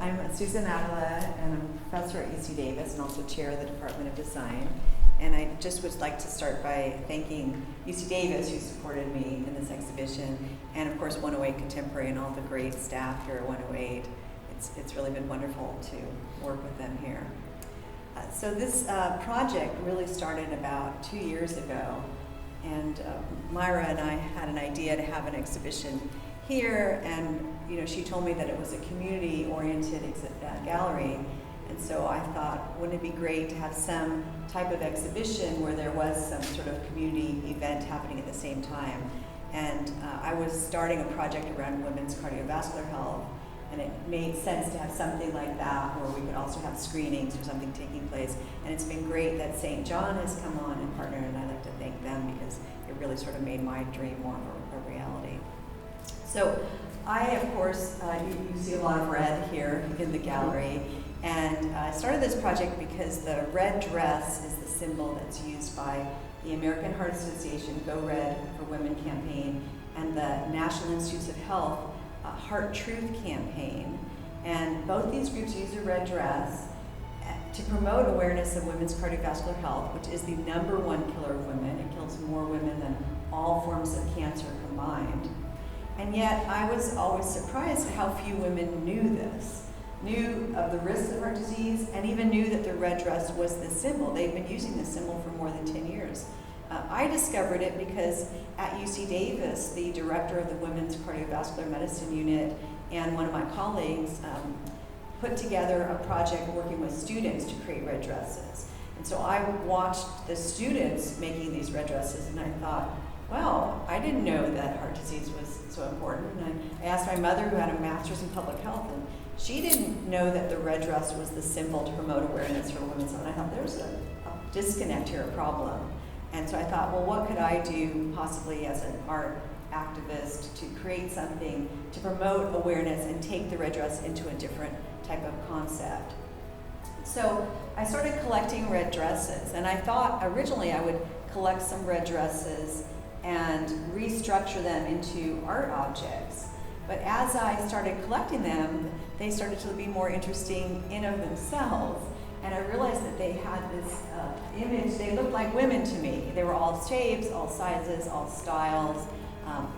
I'm Susan Avila, and I'm a professor at UC Davis and also chair of the Department of Design. And I just would like to start by thanking UC Davis, who supported me in this exhibition, and of course 108 Contemporary and all the great staff here at 108. It's really been wonderful to work with them here. So this project really started about 2 years ago, and Myra and I had an idea to have an exhibition here, and she told me that it was a community-oriented gallery, and so I thought, wouldn't it be great to have some type of exhibition where there was some sort of community event happening at the same time. And I was starting a project around women's cardiovascular health, and it made sense to have something like that where we could also have screenings or something taking place. And it's been great that St. John has come on and partnered, and I'd like to thank them because it really sort of made my dream more of a reality. So I, of course, you see a lot of red here in the gallery, and I started this project because the red dress is the symbol that's used by the American Heart Association Go Red for Women campaign and the National Institutes of Health Heart Truth campaign. And both these groups use a red dress to promote awareness of women's cardiovascular health, which is the #1 killer of women. It kills more women than all forms of cancer combined. And yet I was always surprised at how few women knew of the risks of heart disease, and even knew that the red dress was the symbol. They've been using this symbol for more than 10 years. I discovered it because at UC Davis, the director of the Women's Cardiovascular Medicine Unit and one of my colleagues put together a project working with students to create red dresses. And so I watched the students making these red dresses, and I thought, wow, I didn't know that heart disease was so important. And I asked my mother, who had a master's in public health, and she didn't know that the red dress was the symbol to promote awareness for women's health. And I thought, there's a disconnect here, a problem. And so I thought, well, what could I do possibly as an art activist to create something to promote awareness and take the red dress into a different type of concept? So I started collecting red dresses, and I thought originally I would collect some red dresses and restructure them into art objects. But as I started collecting them, they started to be more interesting in of themselves. And I realized that they had this image, they looked like women to me. They were all shapes, all sizes, all styles,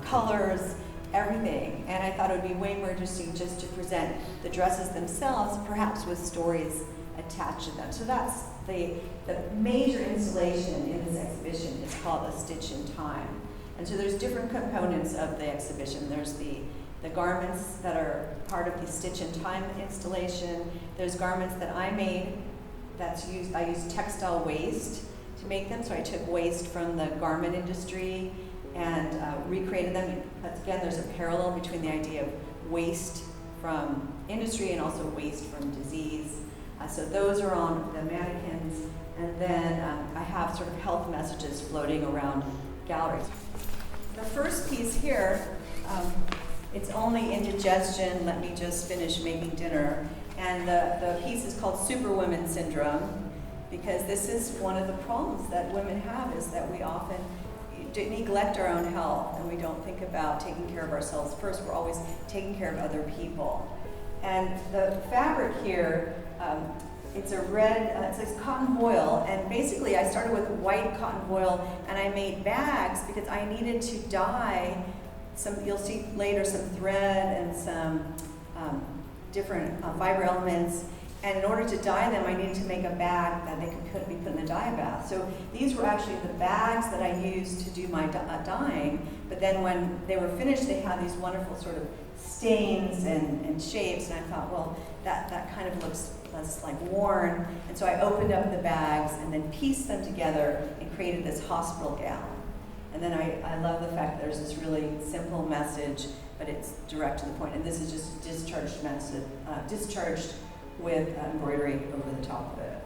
colors, everything. And I thought it would be way more interesting just to present the dresses themselves, perhaps with stories attached to them. So that's the major installation in this exhibition is called A Stitch in Time. And so there's different components of the exhibition. There's the garments that are part of the Stitch in Time installation. There's garments that I made I used textile waste to make them. So I took waste from the garment industry and recreated them. Again, there's a parallel between the idea of waste from industry and also waste from disease. So those are on the mannequins. And then I have sort of health messages floating around galleries. The first piece here, it's only indigestion, let me just finish making dinner. And the piece is called Superwoman Syndrome, because this is one of the problems that women have, is that we often neglect our own health and we don't think about taking care of ourselves first. We're always taking care of other people. And the fabric here, it's a red, it's cotton voile, and basically I started with white cotton voile and I made bags because I needed to dye some, you'll see later, some thread and some different fiber elements, and in order to dye them I needed to make a bag that they could be put in the dye bath. So these were actually the bags that I used to do my dyeing, but then when they were finished they had these wonderful sort of stains and shapes, and I thought, well, that kind of looks less like worn, and so I opened up the bags and then pieced them together and created this hospital gown. And then I love the fact that there's this really simple message, but it's direct to the point, and this is just discharged with embroidery over the top of it.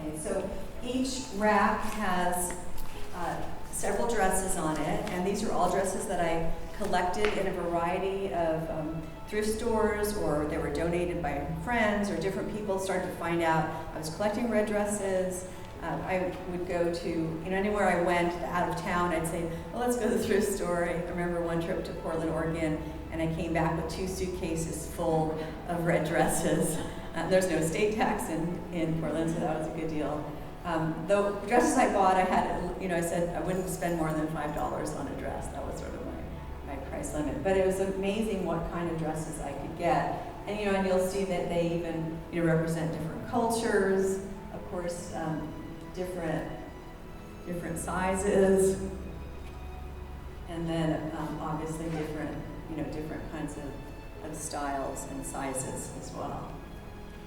Okay, so each rack has several dresses on it, and these are all dresses that I collected in a variety of thrift stores, or they were donated by friends, or different people started to find out I was collecting red dresses. I would go to, anywhere I went out of town, I'd say, well, let's go to the thrift store. I remember one trip to Portland, Oregon, and I came back with 2 suitcases full of red dresses. There's no estate tax in Portland, so that was a good deal. The dresses I bought, I said I wouldn't spend more than $5 on a dress. That was sort of my price limit. But it was amazing what kind of dresses I could get. And and you'll see that they even represent different cultures, of course, different sizes, and then obviously different kinds of styles and sizes as well.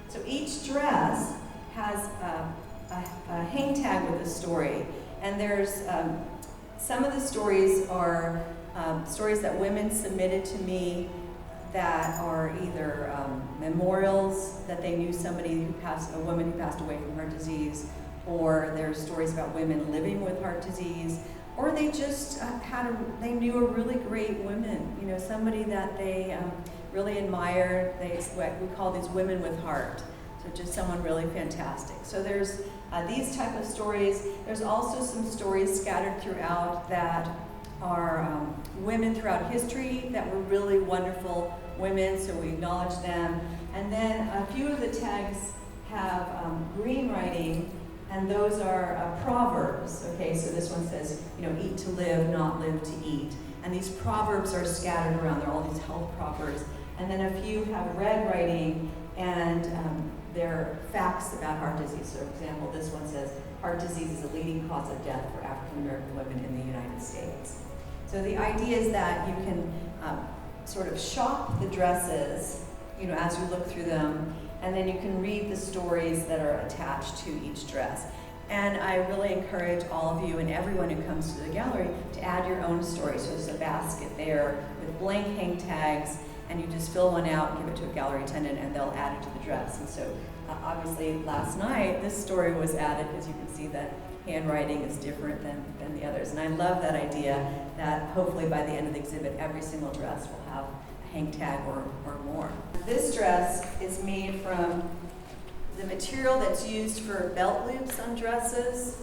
So each dress has a hang tag with a story, and there's some of the stories are stories that women submitted to me that are either memorials that they knew a woman who passed away from heart disease, or there's stories about women living with heart disease, or they just they knew a really great woman, somebody that they really admired. We call these women with heart, so just someone really fantastic. So there's these type of stories. There's also some stories scattered throughout that are women throughout history that were really wonderful women, so we acknowledge them. And then a few of the tags have green writing, and those are proverbs. Okay, so this one says, eat to live, not live to eat. And these proverbs are scattered around. There are all these health proverbs. And then a few have red writing, and they're facts about heart disease. So, for example, this one says, heart disease is a leading cause of death for African American women in the United States. So the idea is that you can sort of shop the dresses, as you look through them, and then you can read the stories that are attached to each dress. And I really encourage all of you and everyone who comes to the gallery to add your own story. So there's a basket there with blank hang tags, and you just fill one out and give it to a gallery attendant, and they'll add it to the dress. And so obviously last night this story was added because you can see that handwriting is different than the others. And I love that idea that hopefully by the end of the exhibit every single dress will have a hang tag or more. This dress is made from the material that's used for belt loops on dresses.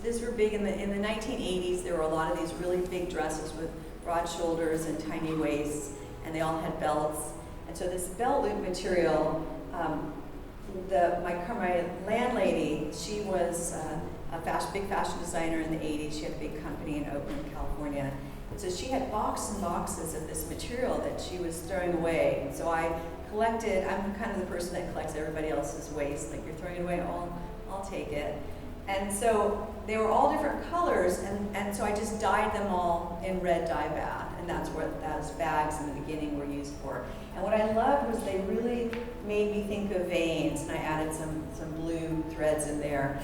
These were big in the 1980s. There were a lot of these really big dresses with broad shoulders and tiny waists, and they all had belts. And so this belt loop material, my landlady, she was a big fashion designer in the 80s. She had a big company in Oakland, California. And so she had boxes and boxes of this material that she was throwing away. And so I collected. I'm kind of the person that collects everybody else's waste. Like, you're throwing it away, I'll take it. And so they were all different colors, and so I just dyed them all in red dye bath, and that's what those bags in the beginning were used for. And what I loved was they really made me think of veins, and I added some blue threads in there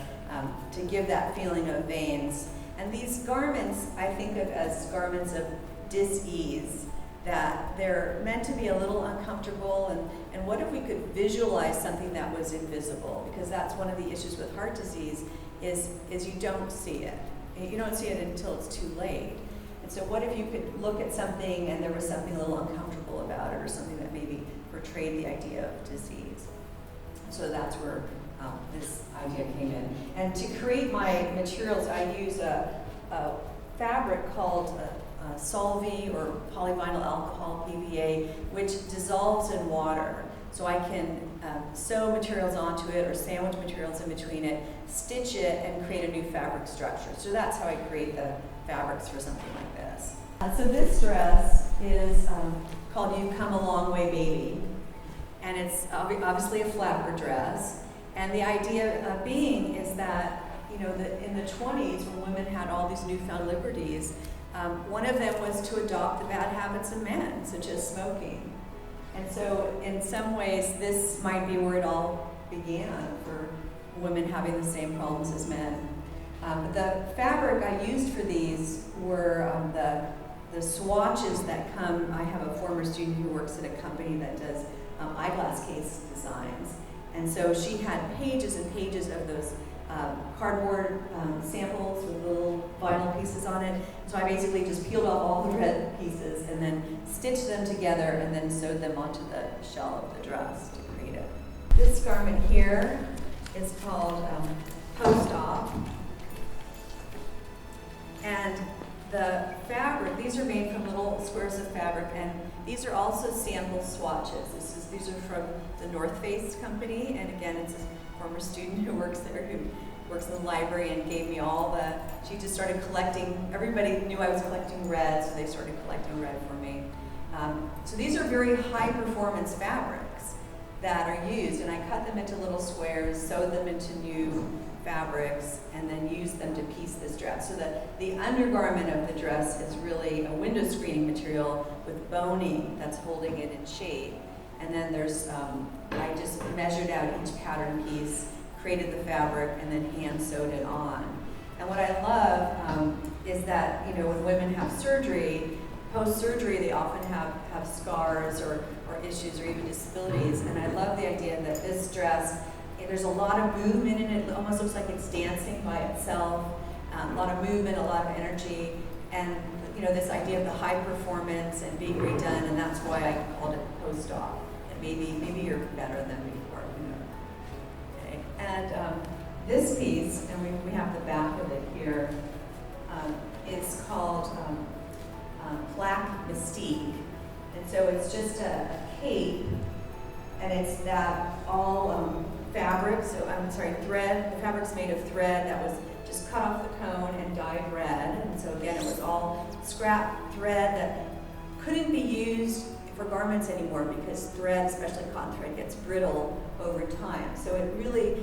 to give that feeling of veins. And these garments I think of as garments of dis-ease, that they're meant to be a little uncomfortable, and what if we could visualize something that was invisible? Because that's one of the issues with heart disease is you don't see it. You don't see it until it's too late. And so what if you could look at something and there was something a little uncomfortable about it, or something that maybe portrayed the idea of disease? So that's where this idea came in. And to create my materials, I use a fabric called Solvay, or polyvinyl alcohol, PVA, which dissolves in water. So I can sew materials onto it or sandwich materials in between it, stitch it, and create a new fabric structure. So that's how I create the fabrics for something like this. So this dress is called You've Come a Long Way, Baby. And it's obviously a flapper dress. And the idea being is that, in the 20s, when women had all these newfound liberties, one of them was to adopt the bad habits of men, such as smoking. And so in some ways, this might be where it all began, for women having the same problems as men. The fabric I used for these were the swatches that come. I have a former student who works at a company that does eyeglass case designs. And so she had pages and pages of those cardboard samples with little vinyl pieces on it. So I basically just peeled off all the red pieces and then stitched them together and then sewed them onto the shell of the dress to create it. This garment here is called post-op. And the fabric, these are made from little squares of fabric, and these are also sample swatches. These are from the North Face company, and again, it's a former student who works there, who works in the library, and gave me all she just started collecting. Everybody knew I was collecting red, so they started collecting red for me. So these are very high performance fabrics that are used, and I cut them into little squares, sewed them into new fabrics, and then use them to piece this dress. So the undergarment of the dress is really a window screening material with boning that's holding it in shape. And then there's, I just measured out each pattern piece, created the fabric, and then hand sewed it on. And what I love is that, when women have surgery, post-surgery, they often have scars or issues or even disabilities. And I love the idea that this dress, there's a lot of movement in it. It almost looks like it's dancing by itself. A lot of movement, a lot of energy, and this idea of the high performance and being redone, and that's why I called it post-op. And maybe you're better than before. Okay. And this piece, and we have the back of it here, is called Plaque Mystique, and so it's just a cape, and it's that all fabric, thread. The fabric's made of thread that was just cut off the cone and dyed red. And so again, it was all scrap thread that couldn't be used for garments anymore because thread, especially cotton thread, gets brittle over time. So it really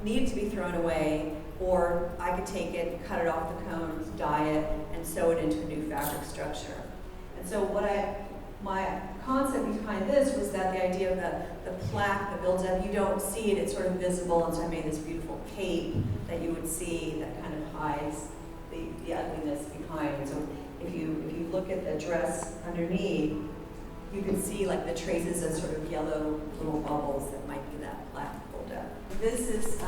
needed to be thrown away, or I could take it, cut it off the cones, dye it, and sew it into a new fabric structure. And so my concept behind this was that the idea of the plaque that builds up, you don't see it, it's sort of visible, and so I made this beautiful cape that you would see that kind of hides the ugliness behind. So if you look at the dress underneath, you can see like the traces of sort of yellow little bubbles that might be that plaque build up. This is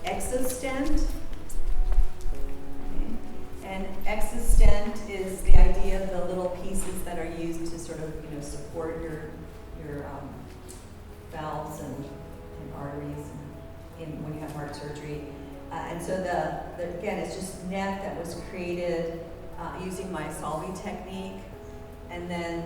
exostent. And exostent is the idea of the little pieces that are used to sort of, support your valves and arteries when you have heart surgery. And so again, it's just net that was created using my solving technique, and then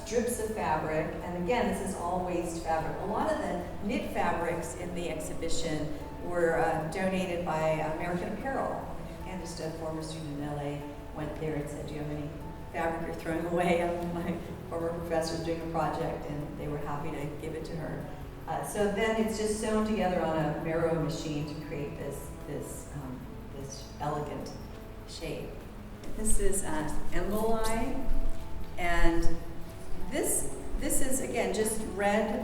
strips of fabric. And again, this is all waste fabric. A lot of the knit fabrics in the exhibition were donated by American Apparel. And just a former student in LA went there and said, "Do you have any fabric you're throwing away?" My former professor was doing a project, and they were happy to give it to her. So then it's just sewn together on a Mero machine to create this elegant shape. This is embellishment, and this is again just red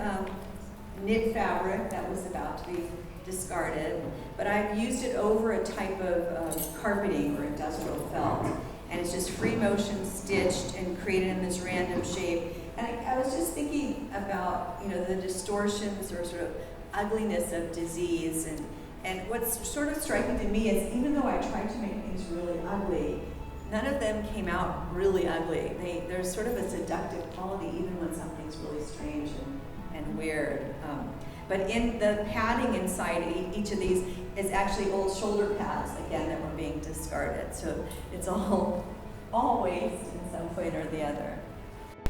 knit fabric that was about to be discarded, but I've used it over a type of carpeting or industrial felt, and it's just free motion stitched and created in this random shape. And I was just thinking about the distortions or sort of ugliness of disease, and what's sort of striking to me is even though I tried to make things really ugly, none of them came out really ugly. There's sort of a seductive quality even when something's really strange and weird. But in the padding inside each of these is actually old shoulder pads, again, that were being discarded. So it's all waste in some point or the other.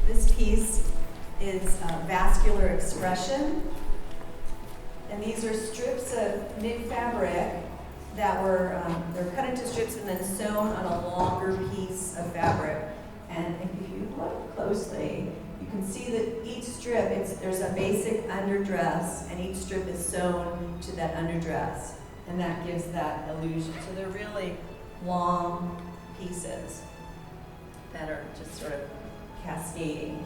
This piece is Vascular Expression. And these are strips of knit fabric that were, they're cut into strips and then sewn on a longer piece of fabric. And if you look closely, you can see that each strip, there's a basic underdress, and each strip is sewn to that underdress, and that gives that illusion. So they're really long pieces that are just sort of cascading.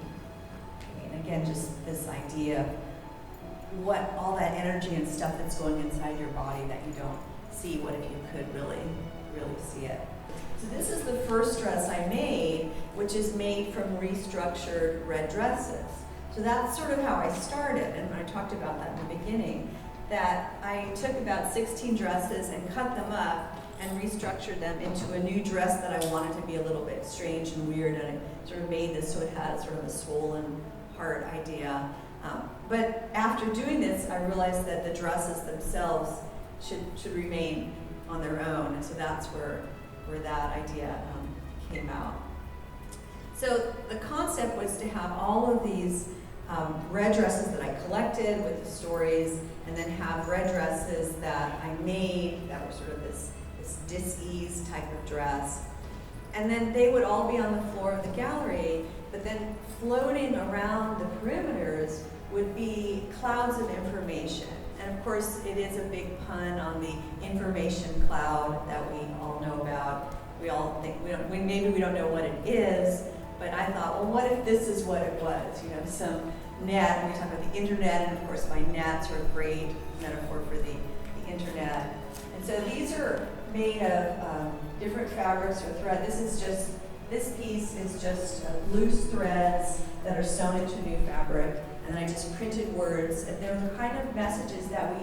And again, just this idea of what all that energy and stuff that's going inside your body that you don't see, what if you could really see it. So this is the first dress I made, which is made from restructured red dresses. So that's sort of how I started, and I talked about that in the beginning, that I took about 16 dresses and cut them up and restructured them into a new dress that I wanted to be a little bit strange and weird, and I sort of made this so it had sort of a swollen heart idea. But after doing this, I realized that the dresses themselves should remain on their own, and so that's where that idea came out. So the concept was to have all of these red dresses that I collected with the stories, and then have red dresses that I made that were sort of this dis-ease type of dress. And then they would all be on the floor of the gallery, but then floating around the perimeters would be clouds of information. And of course, it is a big pun on the information cloud that we all know about. We all think, maybe we don't know what it is, but I thought, well, what if this is what it was? You know, some net, we talk about the internet, and of course my nets are a great metaphor for the internet. And so these are made of different fabrics or thread. This piece is just loose threads that are sewn into new fabric, and then I just printed words, and they're the kind of messages that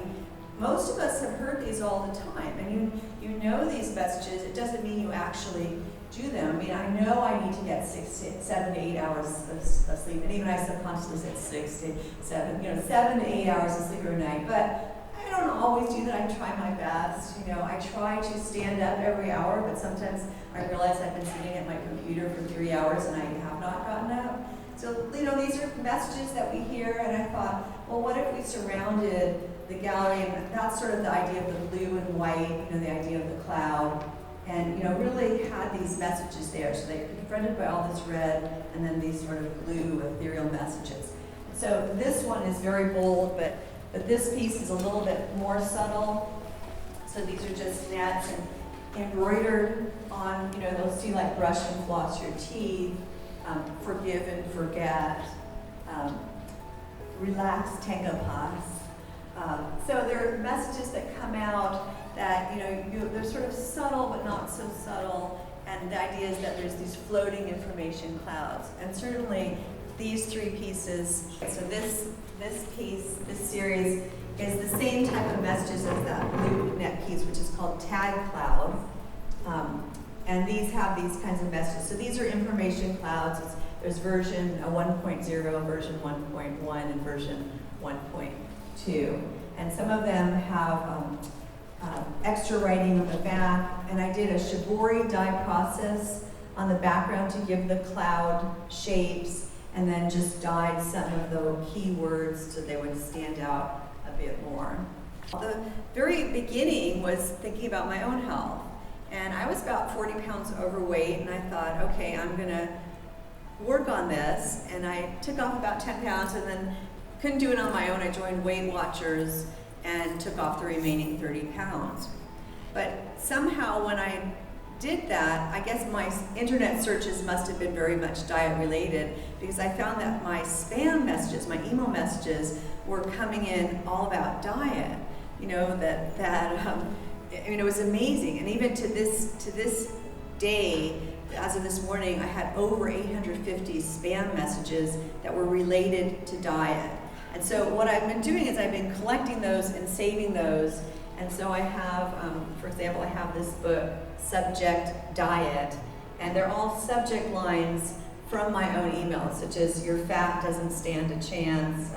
most of us have heard these all the time, and you know these messages. It doesn't mean you actually do them. I mean, I know I need to get 7 to 8 hours of sleep, and even I subconsciously said 6 to 7, 7 to 8 hours of sleep every night, but I don't always do that. I try my best. I try to stand up every hour, but sometimes I realize I've been sitting at my computer for 3 hours and I have not gotten up. So, these are messages that we hear, and I thought, well, what if we surrounded the gallery, and that's sort of the idea of the blue and white, the idea of the cloud, and really had these messages there. So they're confronted by all this red, and then these sort of blue ethereal messages. So this one is very bold, but this piece is a little bit more subtle. So these are just nets and embroidered on, they'll see like brush and floss your teeth, forgive and forget, relax, tango paz. So there are messages that come out that, they're sort of subtle but not so subtle, and the idea is that there's these floating information clouds. And certainly these three pieces, so this piece, this series, is the same type of messages as that blue net piece, which is called Tag Cloud. And these have these kinds of messages. So these are information clouds. There's version 1.0, version 1.1, and version 1.2. And some of them have extra writing on the back. And I did a shibori dye process on the background to give the cloud shapes, and then just dyed some of the keywords so they would stand out a bit more. The very beginning was thinking about my own health. And I was about 40 pounds overweight, and I thought, okay, I'm gonna work on this. And I took off about 10 pounds, and then couldn't do it on my own. I joined Weight Watchers and took off the remaining 30 pounds. But somehow when I did that, I guess my internet searches must have been very much diet related, because I found that my spam messages, my email messages, were coming in all about diet. It was amazing. And even to this day, as of this morning, I had over 850 spam messages that were related to diet. And so what I've been doing is I've been collecting those and saving those. And so I have, for example, I have this book, Subject Diet, and they're all subject lines from my own emails, such as your fat doesn't stand a chance,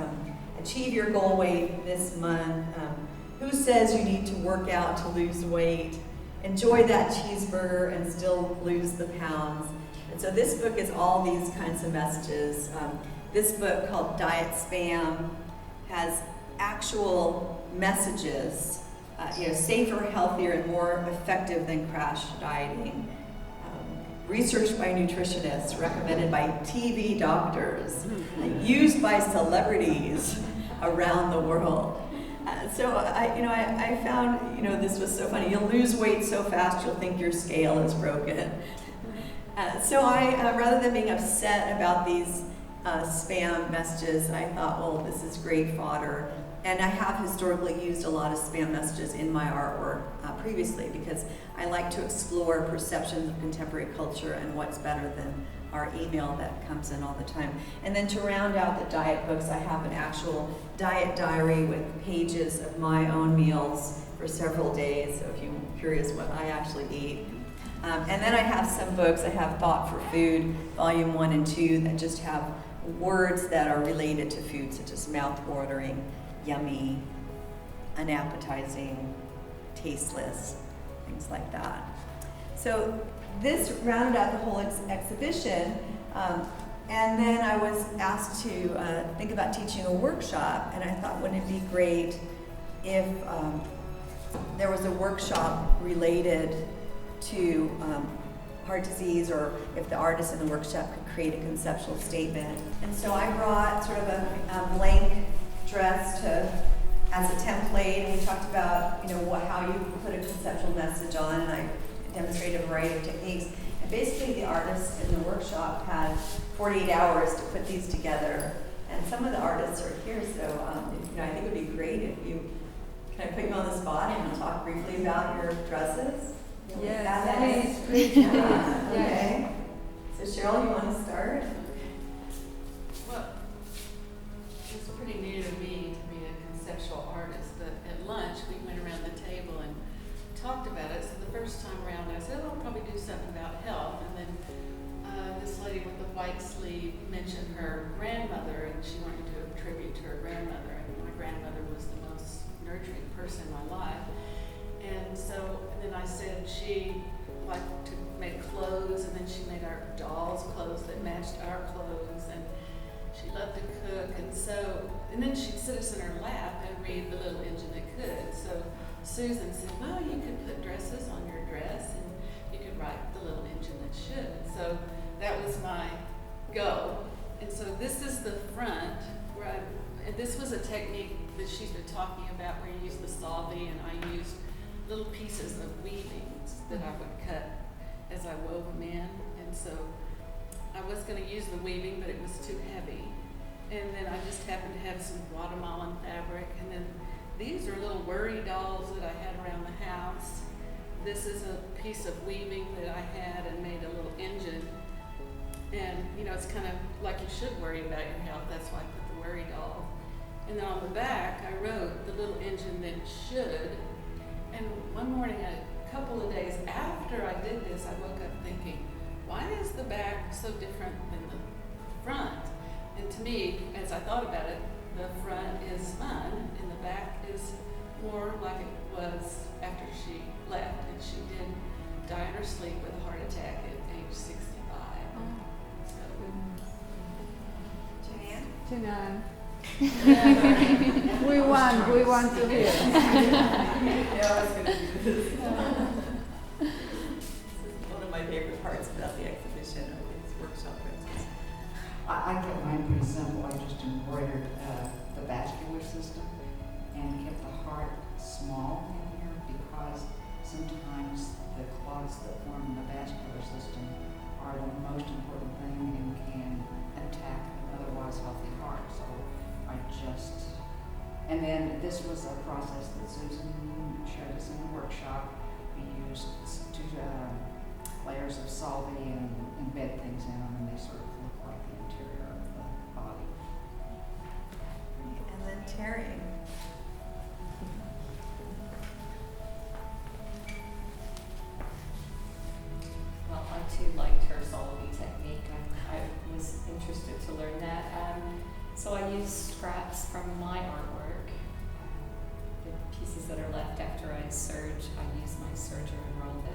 achieve your goal weight this month, who says you need to work out to lose weight, enjoy that cheeseburger and still lose the pounds. And so this book is all these kinds of messages. This book called Diet Spam has actual messages, safer, healthier, and more effective than crash dieting. Researched by nutritionists, recommended by TV doctors, used by celebrities around the world. So I found, this was so funny. You'll lose weight so fast you'll think your scale is broken. So I, rather than being upset about these spam messages, I thought, well, this is great fodder. And I have historically used a lot of spam messages in my artwork previously, because I like to explore perceptions of contemporary culture and what's better than our email that comes in all the time. And then to round out the diet books, I have an actual diet diary with pages of my own meals for several days, so if you're curious what I actually eat. And then I have some books. I have Thought for Food, Volume 1 and 2, that just have words that are related to food, such as mouth-watering, yummy, unappetizing, tasteless, things like that. So this rounded out the whole exhibition, And then I was asked to think about teaching a workshop, and I thought, wouldn't it be great if there was a workshop related to heart disease, or if the artist in the workshop could create a conceptual statement. And so I brought sort of a blank dress as a template, and we talked about how you put a conceptual message on, and I demonstrated a variety of techniques. And basically the artists in the workshop had 48 hours to put these together, and some of the artists are here, so I think it would be great if you, can I put you on the spot and talk briefly about your dresses? Yes, please. Yeah. Okay. So Cheryl, you want to start? Well, it's pretty new to me to be a conceptual artist, but at lunch we went around the table and talked about it. So the first time around I said, I'll probably do something about health, and then this lady with the white sleeve mentioned her grandmother, and she wanted to do a tribute to her grandmother, and my grandmother was the most nurturing person in my life. And then I said she liked to make clothes, and then she made our dolls clothes that matched our clothes, and she loved to cook, and then she'd sit us in her lap and read The Little Engine That Could. So Susan said, well, you could put dresses on your dress, and you could write The Little Engine That Should. So that was my go. And so this is the front, and this was a technique that she's been talking about where you use the salvie, and I used little pieces of weavings that I would cut as I wove them in. And so I was going to use the weaving, but it was too heavy. And then I just happened to have some Guatemalan fabric. And then these are little worry dolls that I had around the house. This is a piece of weaving that I had and made a little engine. And it's kind of like you should worry about your health. That's why I put the worry doll. And then on the back, I wrote The Little Engine That Should. And one morning, a couple of days after I did this, I woke up thinking, why is the back so different than the front? And to me, as I thought about it, the front is fun, and the back is more like it was after she left. And she did die in her sleep with a heart attack at age 65. Jeanette? We want to hear. I was going to do this. This is one of my favorite parts about the exhibition, or these workshop prints. I kept mine pretty simple. I just embroidered the vascular system and kept the heart small in here, because sometimes the clots that form in the vascular system are the most important thing and can attack an otherwise healthy heart. So and then this was a process that Susan showed us in the workshop. We used 2 layers of salvie and embed things in them, and they sort of look like the interior of the body. And then Terry. Well, I too liked her salvie technique. I was interested to learn that. So I used scraps from my artwork, the pieces that are left after I serge. I used my serger and rolled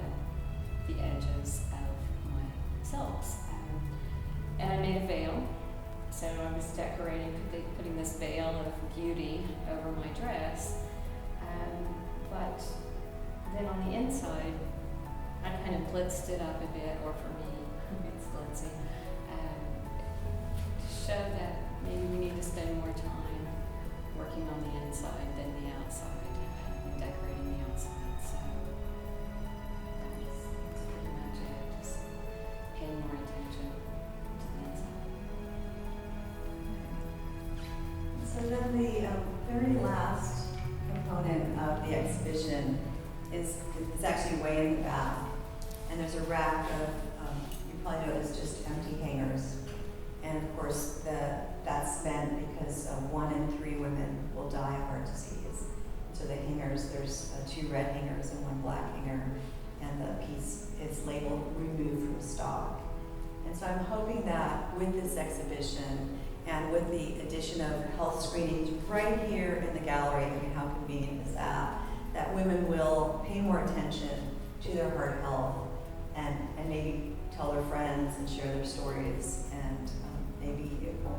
the edges of my silks. And I made a veil. So I was decorating, putting this veil of beauty over my dress. But then on the inside, I kind of blitzed it up a bit, or for me, it's blitzing, to show that maybe we need to spend more time working on the inside than the outside, and decorating the outside. So that's pretty much it, just paying more attention to the inside. So then the very last component of the exhibition is actually way in the back, and there's a rack of, you probably noticed, just empty hangers. And of course, that's meant because 1 in 3 women will die of heart disease. So the hangers, there's 2 red hangers and 1 black hanger, and the piece is labeled "Removed from Stock." And so I'm hoping that with this exhibition and with the addition of health screenings right here in the gallery, I mean, how convenient is that women will pay more attention to their heart health and maybe tell their friends and share their stories, and maybe it will